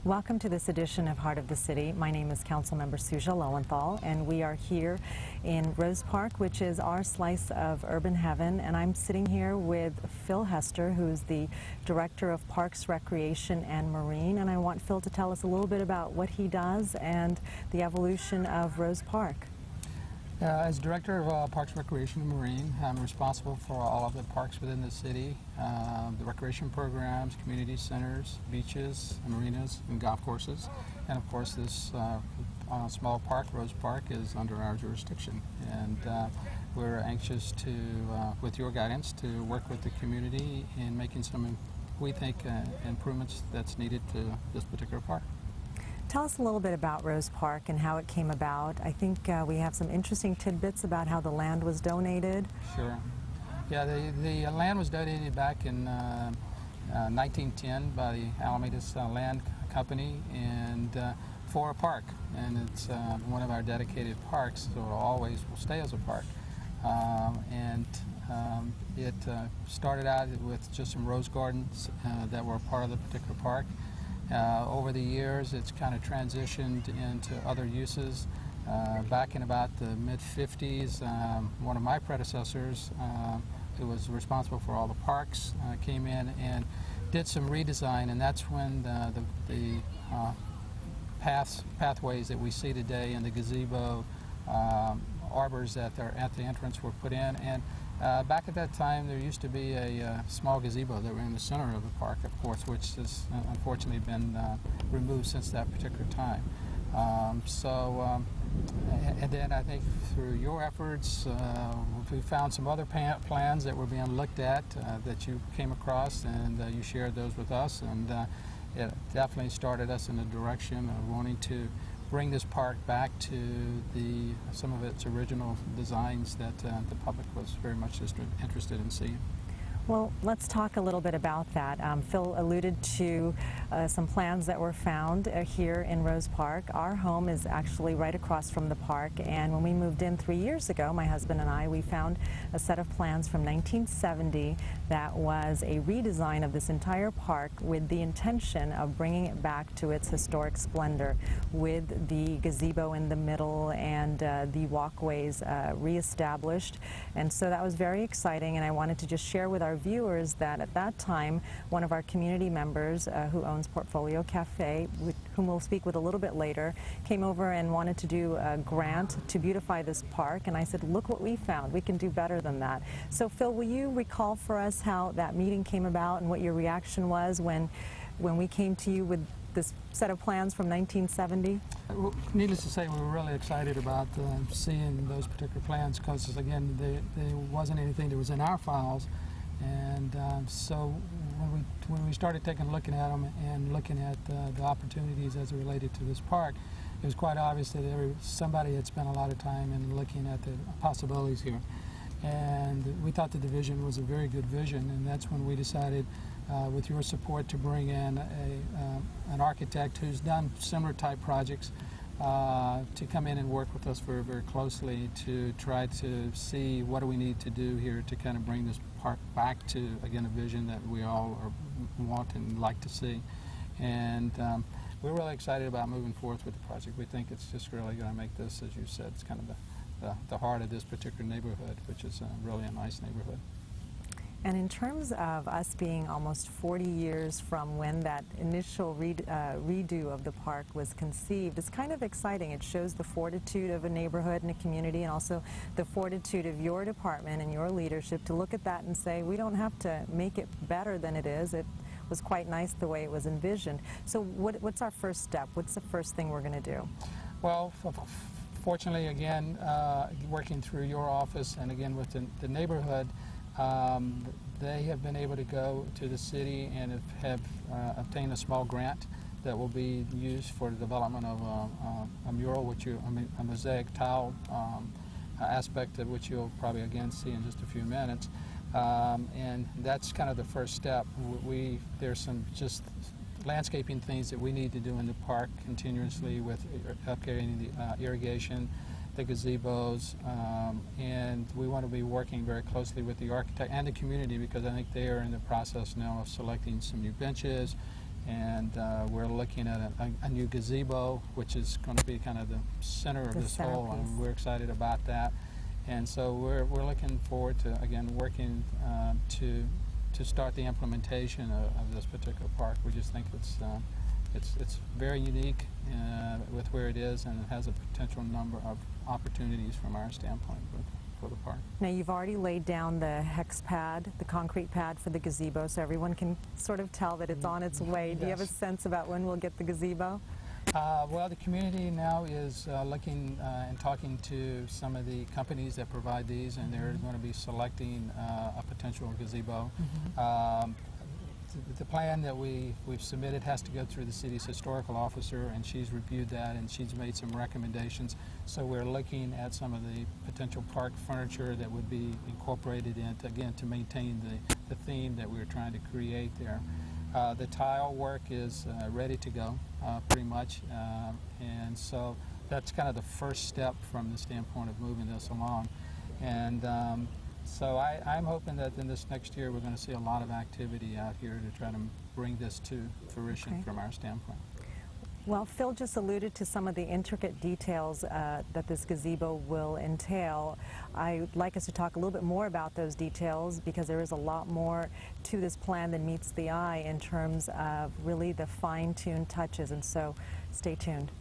Welcome to this edition of Heart of the City. My name is Councilmember Suja Lowenthal, and we are here in Rose Park, which is our slice of urban heaven. And I'm sitting here with Phil Hester, who's the Director of Parks, Recreation, and Marine. And I want Phil to tell us a little bit about what he does and the evolution of Rose Park. As Director of Parks, Recreation, and Marine, I'm responsible for all of the parks within the city, the recreation programs, community centers, beaches, marinas, and golf courses. And of course, this small park, Rose Park, is under our jurisdiction. And we're anxious to, with your guidance, to work with the community in making some, we think, improvements that's needed to this particular park. Tell us a little bit about Rose Park and how it came about. I think we have some interesting tidbits about how the land was donated. Sure. Yeah, the land was donated back in 1910 by the Alameda Land Company and for a park. And it's one of our dedicated parks, so it always will stay as a park. It started out with just some rose gardens that were part of the particular park. Over the years, it's kind of transitioned into other uses. Back in about the mid-50s, one of my predecessors, who was responsible for all the parks, came in and did some redesign, and that's when the pathways that we see today and the gazebo arbors that are at the entrance were put in. And back at that time, there used to be a small gazebo that were in the center of the park, of course, which has unfortunately been removed since that particular time. And then I think through your efforts, we found some other plans that were being looked at that you came across, and you shared those with us, and it definitely started us in the direction of wanting to bring this park back to some of its original designs that the public was very much interested in seeing. Well, let's talk a little bit about that. Phil alluded to some plans that were found here in Rose Park. Our home is actually right across from the park, and when we moved in 3 years ago, my husband and I, we found a set of plans from 1970 that was a redesign of this entire park with the intention of bringing it back to its historic splendor, with the gazebo in the middle and the walkways reestablished. And so that was very exciting, and I wanted to just share with our viewers that at that time, one of our community members who owns Portfolio Cafe, whom we'll speak with a little bit later, came over and wanted to do a grant to beautify this park, and I said, look what we found, we can do better than that. So Phil, will you recall for us how that meeting came about and what your reaction was when we came to you with this set of plans from 1970? Well, needless to say, we were really excited about seeing those particular plans, because again, there wasn't anything that was in our files. And so when we started looking at them and looking at the opportunities as it related to this park, it was quite obvious that somebody had spent a lot of time in looking at the possibilities here. And we thought that the vision was a very good vision, and that's when we decided, with your support, to bring in an architect who's done similar type projects to come in and work with us very, very closely to try to see what do we need to do here to kind of bring this park back to, again, a vision that we all want and like to see. And we're really excited about moving forth with the project. We think it's just really going to make this, as you said, it's kind of the heart of this particular neighborhood, which is really a nice neighborhood. And in terms of us being almost 40 years from when that initial redo of the park was conceived, it's kind of exciting. It shows the fortitude of a neighborhood and a community, and also the fortitude of your department and your leadership to look at that and say, we don't have to make it better than it is. It was quite nice the way it was envisioned. So what's our first step? What's the first thing we're going to do? Well, fortunately, again, working through your office and again with the neighborhood, they have been able to go to the city and have obtained a small grant that will be used for the development of a mural, a mosaic tile aspect of which you'll probably again see in just a few minutes. And that's kind of the first step. There's some just landscaping things that we need to do in the park continuously with upgrading the irrigation, the gazebos, and we want to be working very closely with the architect and the community, because I think they are in the process now of selecting some new benches And we're looking at a new gazebo, which is going to be kind of the center of The this whole, centerpiece. and we're excited about that. And so we're looking forward to, again, working to start the implementation of this particular park. We just think it's very unique with where it is, and it has a potential number of opportunities from our standpoint for the park. Now, you've already laid down the hex pad, the concrete pad for the gazebo, so everyone can sort of tell that it's on its way. Do you have a Yes. sense about when we'll get the gazebo? Well, the community now is looking and talking to some of the companies that provide these, and they're going to be selecting a potential gazebo. The plan that we've submitted has to go through the city's historical officer, and she's reviewed that and she's made some recommendations. So we're looking at some of the potential park furniture that would be incorporated in, again, to maintain the theme that we're trying to create there. The tile work is ready to go, pretty much, and so that's kind of the first step from the standpoint of moving this along. And so I'm hoping that in this next year we're going to see a lot of activity out here to try to bring this to fruition Okay. from our standpoint. Well, Phil just alluded to some of the intricate details that this gazebo will entail. I'd like us to talk a little bit more about those details, because there is a lot more to this plan than meets the eye in terms of really the fine-tuned touches, and so stay tuned.